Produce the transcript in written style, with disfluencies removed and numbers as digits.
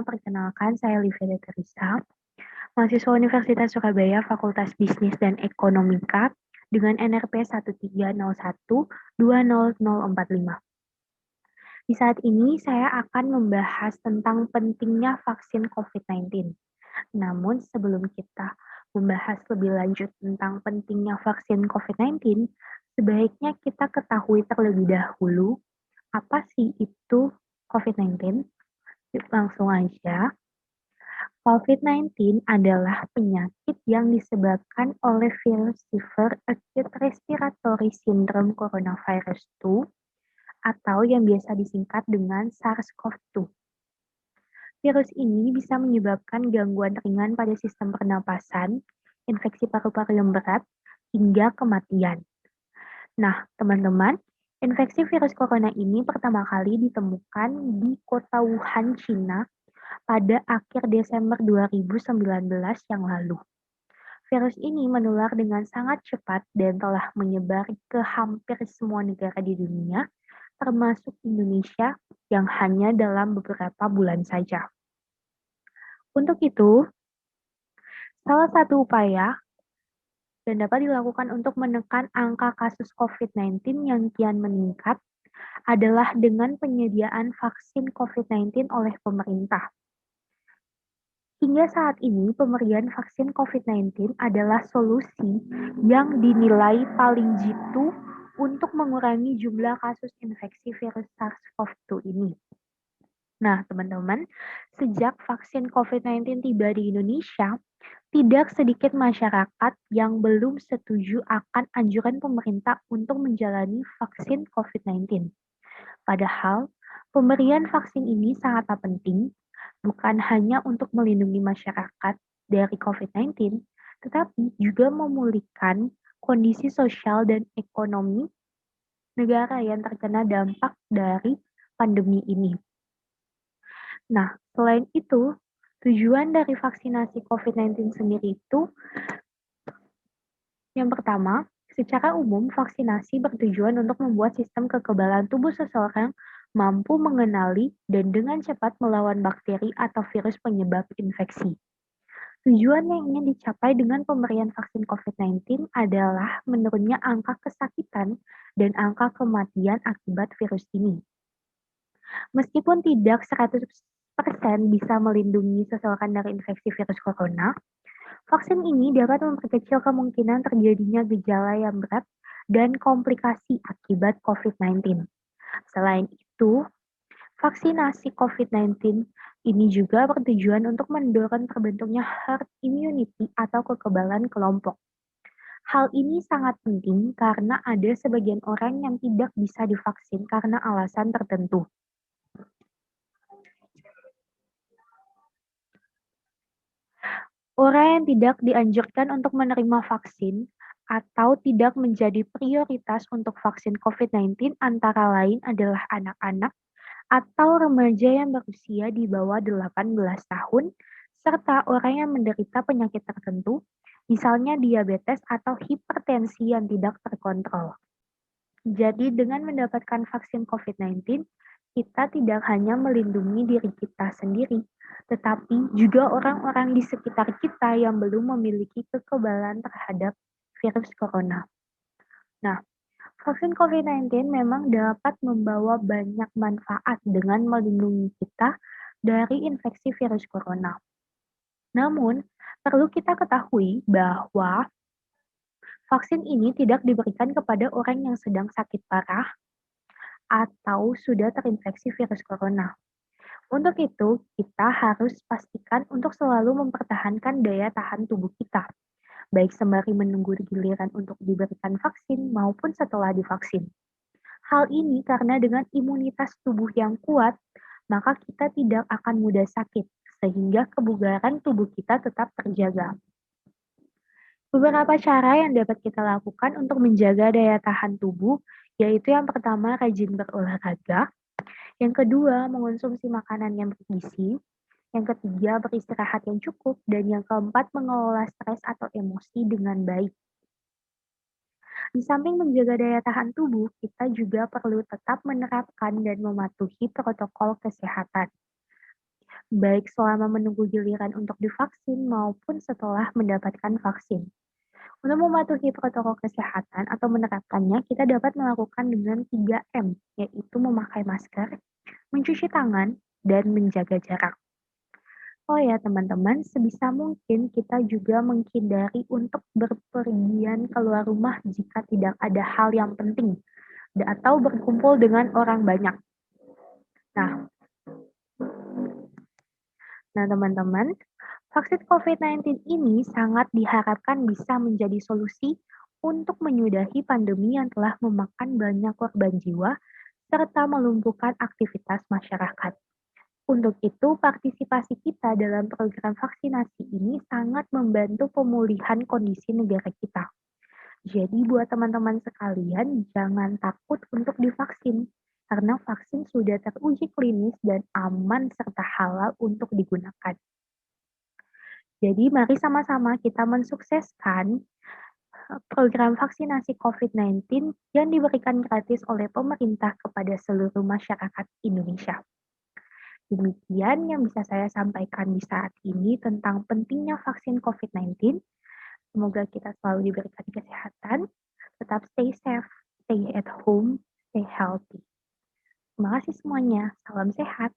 perkenalkan saya Livia Teresa, mahasiswa Universitas Surabaya Fakultas Bisnis dan Ekonomika dengan NRP 130120045. Di saat ini saya akan membahas tentang pentingnya vaksin COVID-19. Namun sebelum kita membahas lebih lanjut tentang pentingnya vaksin COVID-19, sebaiknya kita ketahui terlebih dahulu apa sih itu COVID-19. Yuk langsung aja. COVID-19 adalah penyakit yang disebabkan oleh virus Severe Acute Respiratory Syndrome Coronavirus 2 atau yang biasa disingkat dengan SARS-CoV-2. Virus ini bisa menyebabkan gangguan ringan pada sistem pernapasan, infeksi paru-paru yang berat, hingga kematian. Nah, teman-teman, infeksi virus corona ini pertama kali ditemukan di kota Wuhan, China pada akhir Desember 2019 yang lalu. Virus ini menular dengan sangat cepat dan telah menyebar ke hampir semua negara di dunia, termasuk Indonesia yang hanya dalam beberapa bulan saja. Untuk itu, salah satu upaya dan dapat dilakukan untuk menekan angka kasus COVID-19 yang kian meningkat adalah dengan penyediaan vaksin COVID-19 oleh pemerintah. Hingga saat ini, pemberian vaksin COVID-19 adalah solusi yang dinilai paling jitu untuk mengurangi jumlah kasus infeksi virus SARS-CoV-2 ini. Nah, teman-teman, sejak vaksin COVID-19 tiba di Indonesia, tidak sedikit masyarakat yang belum setuju akan anjuran pemerintah untuk menjalani vaksin COVID-19. Padahal, pemberian vaksin ini sangatlah penting, bukan hanya untuk melindungi masyarakat dari COVID-19, tetapi juga memulihkan kondisi sosial dan ekonomi negara yang terkena dampak dari pandemi ini. Nah, selain itu, tujuan dari vaksinasi COVID-19 sendiri itu, yang pertama, secara umum vaksinasi bertujuan untuk membuat sistem kekebalan tubuh seseorang mampu mengenali dan dengan cepat melawan bakteri atau virus penyebab infeksi. Tujuan yang ingin dicapai dengan pemberian vaksin COVID-19 adalah menurunnya angka kesakitan dan angka kematian akibat virus ini. Meskipun tidak 100% bisa melindungi seseorang dari infeksi virus corona, vaksin ini dapat memperkecil kemungkinan terjadinya gejala yang berat dan komplikasi akibat COVID-19. Selain itu, vaksinasi COVID-19 ini juga bertujuan untuk mendorong terbentuknya herd immunity atau kekebalan kelompok. Hal ini sangat penting karena ada sebagian orang yang tidak bisa divaksin karena alasan tertentu. Orang yang tidak dianjurkan untuk menerima vaksin atau tidak menjadi prioritas untuk vaksin COVID-19 antara lain adalah anak-anak atau remaja yang berusia di bawah 18 tahun, serta orang yang menderita penyakit tertentu, misalnya diabetes atau hipertensi yang tidak terkontrol. Jadi dengan mendapatkan vaksin COVID-19, kita tidak hanya melindungi diri kita sendiri, tetapi juga orang-orang di sekitar kita yang belum memiliki kekebalan terhadap virus corona. Nah, vaksin COVID-19 memang dapat membawa banyak manfaat dengan melindungi kita dari infeksi virus corona. Namun, perlu kita ketahui bahwa vaksin ini tidak diberikan kepada orang yang sedang sakit parah atau sudah terinfeksi virus corona. Untuk itu, kita harus pastikan untuk selalu mempertahankan daya tahan tubuh kita, baik sembari menunggu giliran untuk diberikan vaksin maupun setelah divaksin. Hal ini karena dengan imunitas tubuh yang kuat, maka kita tidak akan mudah sakit, sehingga kebugaran tubuh kita tetap terjaga. Beberapa cara yang dapat kita lakukan untuk menjaga daya tahan tubuh, yaitu yang pertama rajin berolahraga, yang kedua mengonsumsi makanan yang bergizi, yang ketiga beristirahat yang cukup, dan yang keempat mengelola stres atau emosi dengan baik. Di samping menjaga daya tahan tubuh, kita juga perlu tetap menerapkan dan mematuhi protokol kesehatan. baik selama menunggu giliran untuk divaksin maupun setelah mendapatkan vaksin. Untuk mematuhi protokol kesehatan atau menerapkannya, kita dapat melakukan dengan 3M, yaitu memakai masker, mencuci tangan, dan menjaga jarak. Oh ya teman-teman, sebisa mungkin kita juga menghindari untuk berpergian keluar rumah jika tidak ada hal yang penting atau berkumpul dengan orang banyak. Nah, teman-teman, vaksin COVID-19 ini sangat diharapkan bisa menjadi solusi untuk menyudahi pandemi yang telah memakan banyak korban jiwa serta melumpuhkan aktivitas masyarakat. Untuk itu, partisipasi kita dalam program vaksinasi ini sangat membantu pemulihan kondisi negara kita. Jadi buat teman-teman sekalian, jangan takut untuk divaksin, karena vaksin sudah teruji klinis dan aman serta halal untuk digunakan. Jadi mari sama-sama kita mensukseskan program vaksinasi COVID-19 yang diberikan gratis oleh pemerintah kepada seluruh masyarakat Indonesia. Demikian yang bisa saya sampaikan di saat ini tentang pentingnya vaksin COVID-19. Semoga kita selalu diberikan kesehatan, tetap stay safe, stay at home, stay healthy. Terima kasih semuanya. Salam sehat.